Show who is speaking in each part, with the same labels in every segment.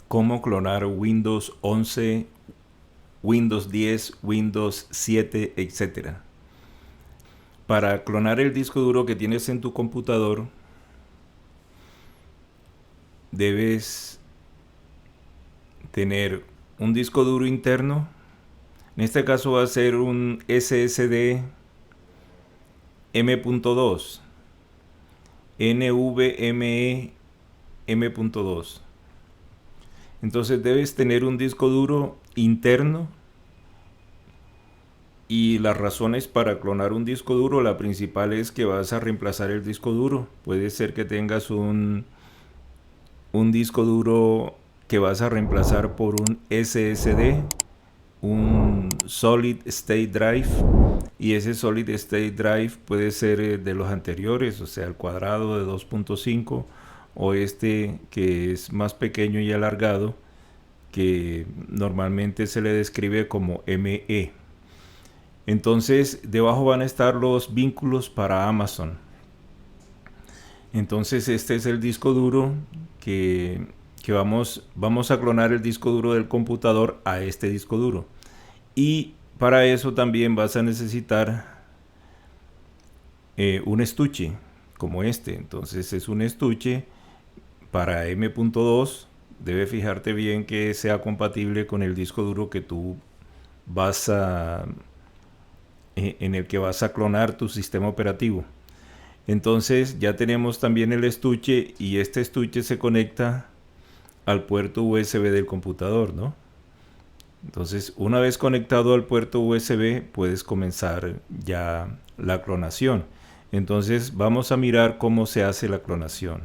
Speaker 1: cómo clonar Windows 11, Windows 10, Windows 7, etcétera. Para clonar el disco duro que tienes en tu computador, debes tener un disco duro interno. En este caso va a ser un SSD M.2, NVMe M.2. Entonces debes tener un disco duro interno, y las razones para clonar un disco duro, la principal es que vas a reemplazar el disco duro. Puede ser que tengas un disco duro que vas a reemplazar por un SSD, un Solid State Drive, y ese Solid State Drive puede ser de los anteriores, o sea, el cuadrado de 2.5, o este que es más pequeño y alargado, que normalmente se le describe como ME. Entonces, debajo van a estar los vínculos para Amazon. Entonces, este es el disco duro que vamos a clonar el disco duro del computador a este disco duro. Y para eso también vas a necesitar un estuche como este. Entonces, es un estuche para M.2. Debe fijarte bien que sea compatible con el disco duro que tú vas a en el que vas a clonar tu sistema operativo. Entonces ya tenemos también el estuche, y este estuche se conecta al puerto USB del computador, ¿no? Entonces, una vez conectado al puerto USB, puedes comenzar ya la clonación. Entonces, vamos a mirar cómo se hace la clonación.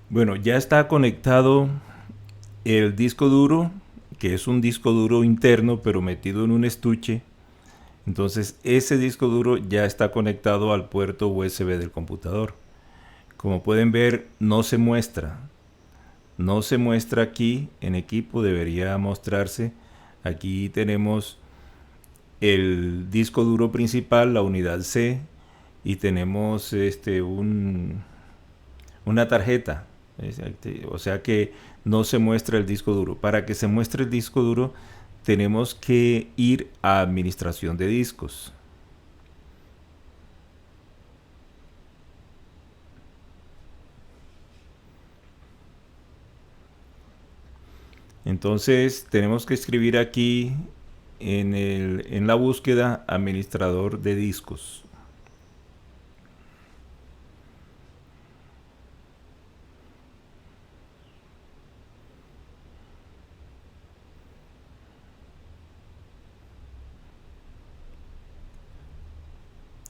Speaker 1: Bueno, ya está conectado el disco duro, que es un disco duro interno pero metido en un estuche. Entonces ese disco duro ya está conectado al puerto USB del computador. Como pueden ver, no se muestra. No se muestra aquí en equipo, debería mostrarse. Aquí tenemos el disco duro principal, la unidad C, y tenemos una tarjeta. O sea que no se muestra el disco duro. Para que se muestre el disco duro, tenemos que ir a administración de discos. Entonces tenemos que escribir aquí en la búsqueda administrador de discos.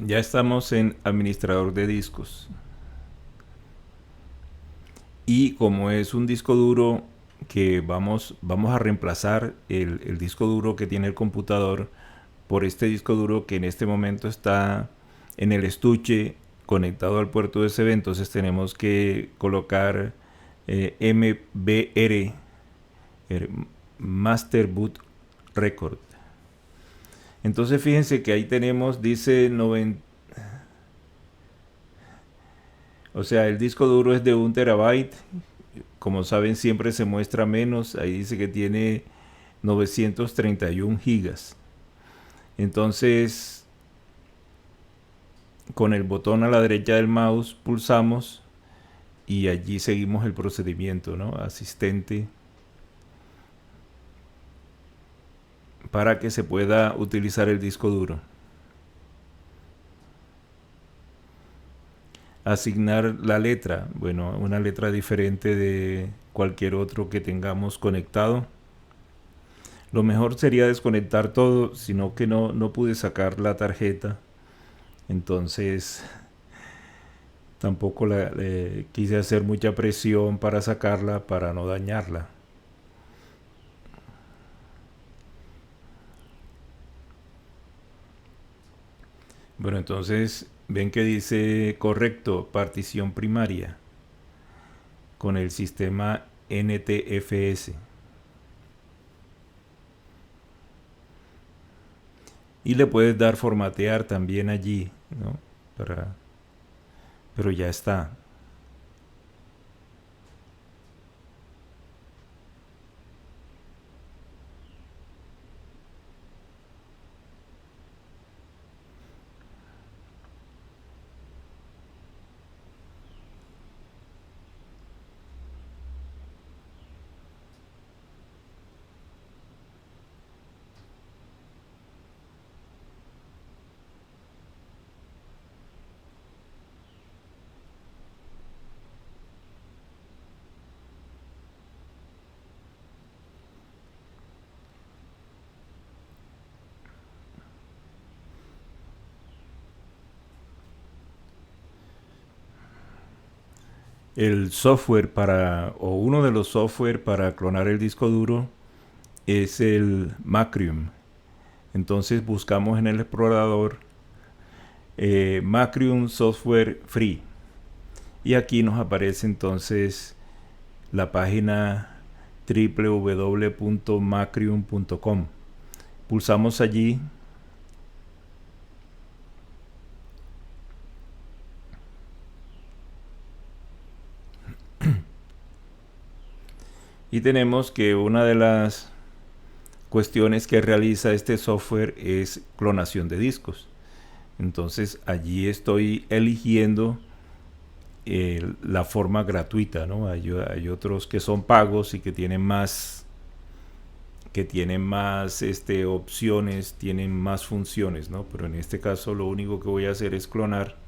Speaker 1: Ya estamos en administrador de discos. Y como es un disco duro que vamos a reemplazar el disco duro que tiene el computador por este disco duro que en este momento está en el estuche conectado al puerto USB, entonces tenemos que colocar MBR, Master Boot Record. Entonces fíjense que ahí tenemos, dice 90, o sea, el disco duro es de 1 TB. Como saben, siempre se muestra menos. Ahí dice que tiene 931 gigas. Entonces, con el botón a la derecha del mouse pulsamos y allí seguimos el procedimiento, ¿no? Asistente, para que se pueda utilizar el disco duro. Asignar la letra, bueno, una letra diferente de cualquier otro que tengamos conectado. Lo mejor sería desconectar todo, sino que no pude sacar la tarjeta. Entonces tampoco quise hacer mucha presión para sacarla, para no dañarla. Bueno, entonces ven que dice correcto, partición primaria con el sistema NTFS. y le puedes dar formatear también allí, ¿no? Para, pero ya está. El software para, o uno de los software para clonar el disco duro es el Macrium. Entonces buscamos en el explorador Macrium Software Free. Y aquí nos aparece entonces la página www.macrium.com. Pulsamos allí y tenemos que una de las cuestiones que realiza este software es clonación de discos. Entonces allí estoy eligiendo la forma gratuita, ¿no? Hay otros que son pagos y que tienen más opciones, tienen más funciones, ¿no? Pero en este caso lo único que voy a hacer es clonar.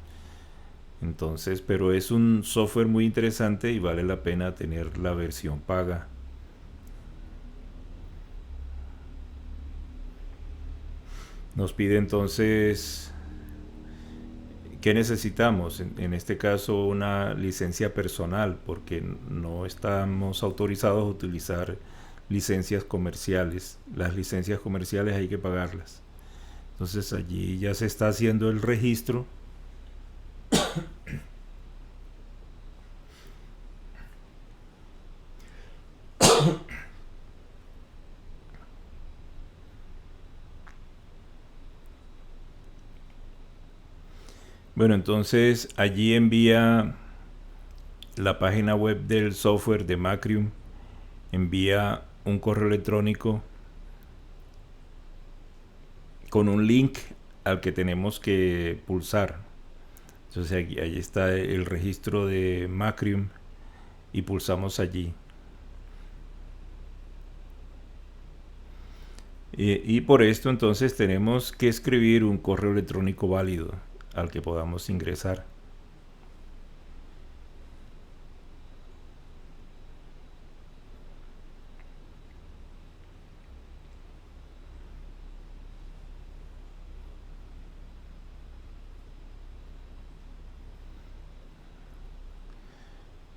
Speaker 1: Entonces, pero es un software muy interesante y vale la pena tener la versión paga. Nos pide entonces qué necesitamos. En este caso una licencia personal porque no estamos autorizados a utilizar licencias comerciales. Las licencias comerciales hay que pagarlas. Entonces allí ya se está haciendo el registro. Bueno, entonces allí envía la página web del software de Macrium, envía un correo electrónico con un link al que tenemos que pulsar. Entonces ahí está el registro de Macrium y pulsamos allí. Y por esto entonces tenemos que escribir un correo electrónico válido al que podamos ingresar.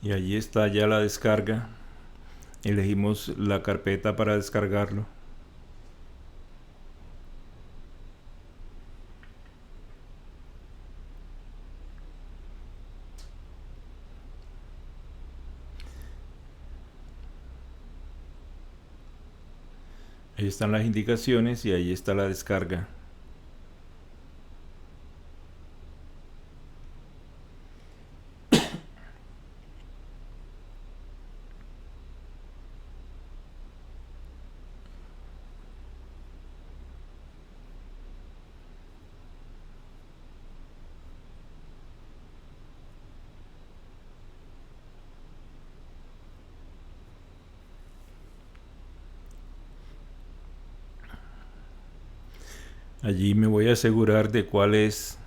Speaker 1: Y allí está ya la descarga. Elegimos la carpeta para descargarlo. Ahí están las indicaciones y ahí está la descarga. Allí me voy a asegurar de cuál es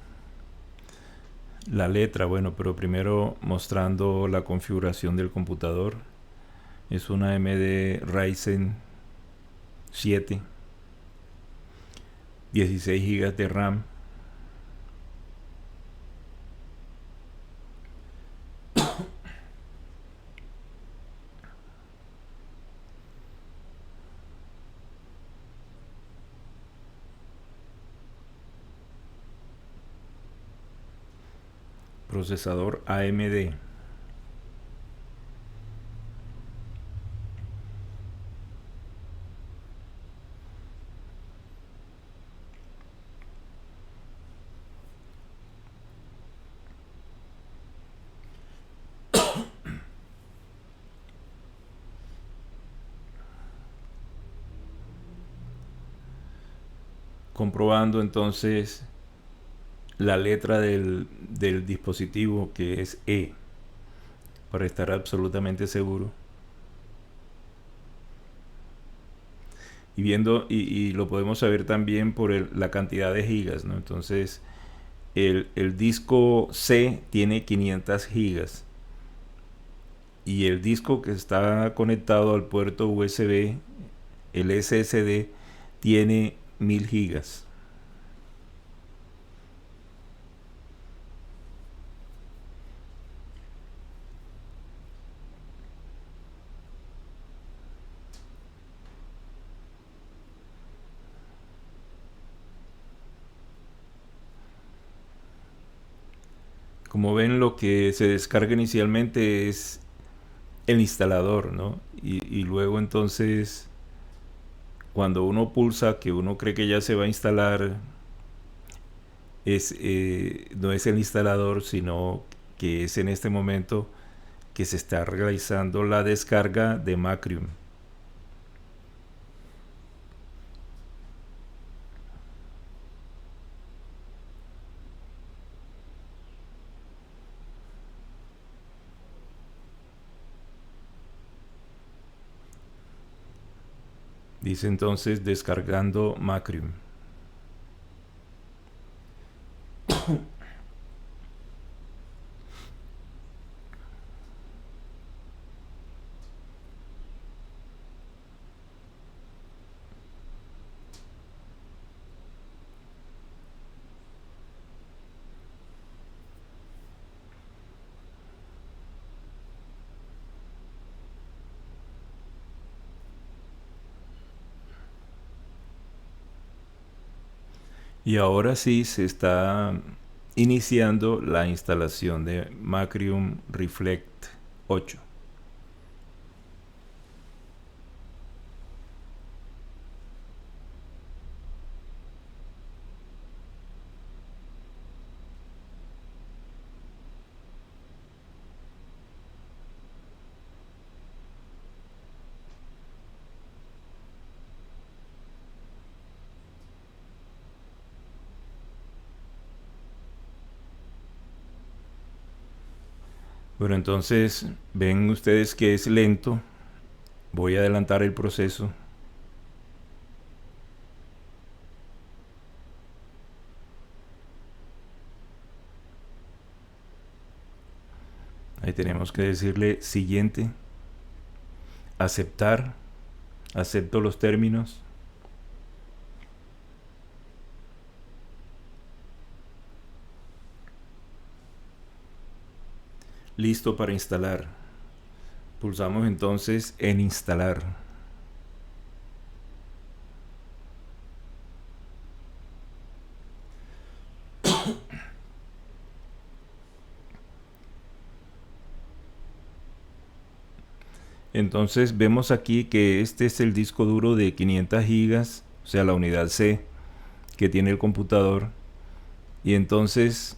Speaker 1: la letra. Bueno, pero primero mostrando la configuración del computador. Es una AMD Ryzen 7, 16 GB de RAM. Procesador AMD. comprobando entonces la letra del dispositivo, que es E, para estar absolutamente seguro. Y viendo, y lo podemos saber también por la cantidad de gigas, ¿no? Entonces, el disco C tiene 500 gigas y el disco que está conectado al puerto USB, el SSD, tiene 1000 gigas. Como ven, lo que se descarga inicialmente es el instalador, ¿no? Y luego entonces, cuando uno pulsa que uno cree que ya se va a instalar, no es el instalador, sino que es en este momento que se está realizando la descarga de Macrium. Dice entonces descargando Macrium. Y ahora sí se está iniciando la instalación de Macrium Reflect 8. Bueno, entonces ven ustedes que es lento. Voy a adelantar el proceso. Ahí tenemos que decirle siguiente, aceptar, acepto los términos. Listo para instalar. Pulsamos entonces en instalar. Entonces vemos aquí que este es el disco duro de 500 gigas, o sea, la unidad C que tiene el computador. Y entonces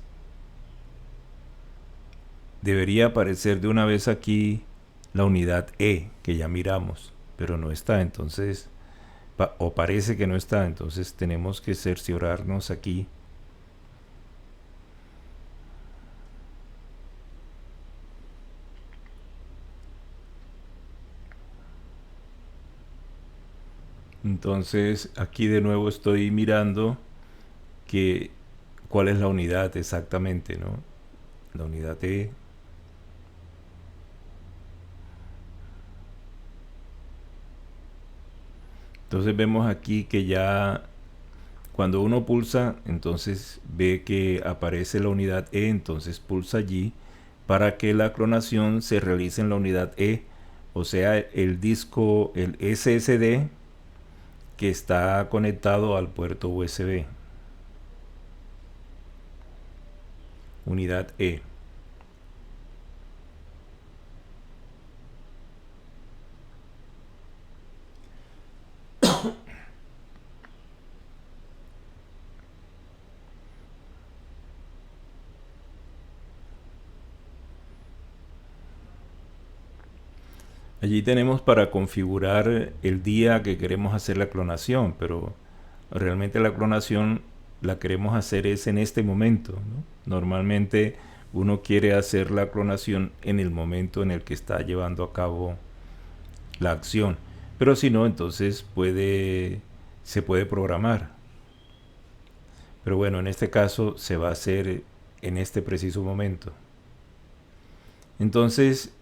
Speaker 1: debería aparecer de una vez aquí la unidad E que ya miramos, pero no está. Entonces, o parece que no está. Entonces tenemos que cerciorarnos aquí. Entonces aquí de nuevo estoy mirando que cuál es la unidad exactamente, ¿no? La unidad E. Entonces vemos aquí que ya cuando uno pulsa, entonces ve que aparece la unidad E, entonces pulsa allí para que la clonación se realice en la unidad E, o sea, el disco, el SSD que está conectado al puerto USB. Unidad E. Allí tenemos para configurar el día que queremos hacer la clonación, pero Realmente la clonación la queremos hacer es en este momento, ¿no? Normalmente uno quiere hacer la clonación en el momento en el que está llevando a cabo la acción. Pero si no, entonces se puede programar. Pero bueno, en este caso se va a hacer en este preciso momento. Entonces,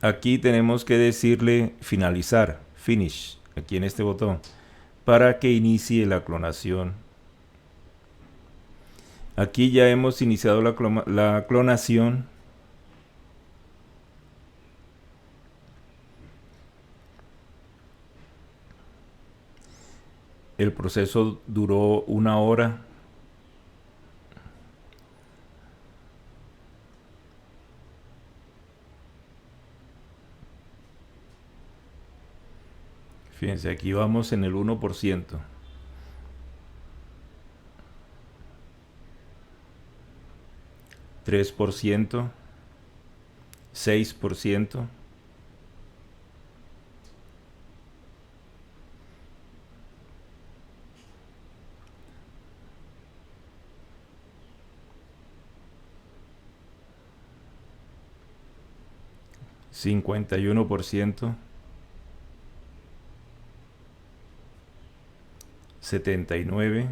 Speaker 1: aquí tenemos que decirle finalizar, finish, aquí en este botón, para que inicie la clonación. Aquí ya hemos iniciado la clonación. El proceso duró 1 hora. Fíjense, aquí vamos en el 1%. 3%, 6%, 51%, 79%,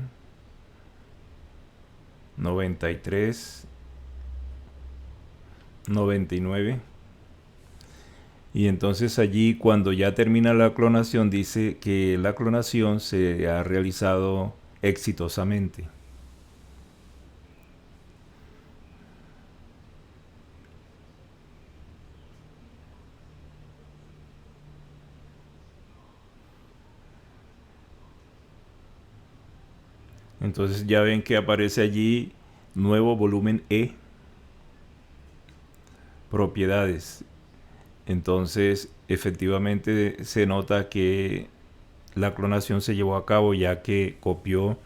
Speaker 1: 93%, 99%. Y entonces allí, cuando ya termina la clonación, dice que la clonación se ha realizado exitosamente. Entonces ya ven que aparece allí nuevo volumen E, propiedades. Entonces efectivamente se nota que la clonación se llevó a cabo, ya que copió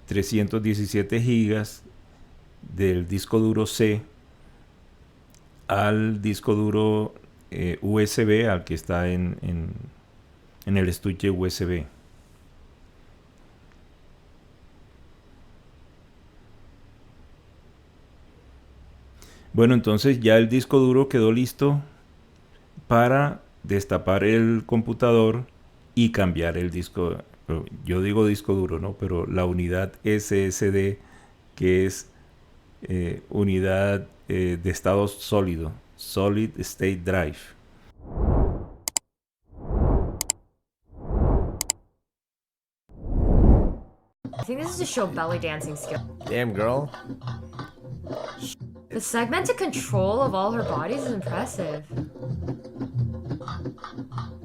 Speaker 1: 317 gigas del disco duro C al disco duro USB, al que está en el estuche USB. Bueno, entonces ya el disco duro quedó listo para destapar el computador y cambiar el disco. Yo digo disco duro, ¿no? Pero la unidad SSD, que es unidad de estado sólido, Solid State Drive.
Speaker 2: I think this is to show belly dancing skill.
Speaker 3: Damn, girl.
Speaker 2: The segmented control of all her bodies is impressive.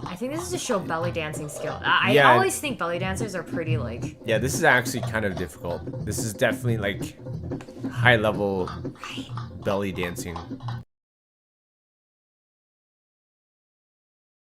Speaker 2: I think this is to show belly dancing skill. I
Speaker 3: Yeah.
Speaker 2: always think belly dancers are pretty, like...
Speaker 3: Yeah, this is actually kind of difficult. This is definitely like high level belly dancing.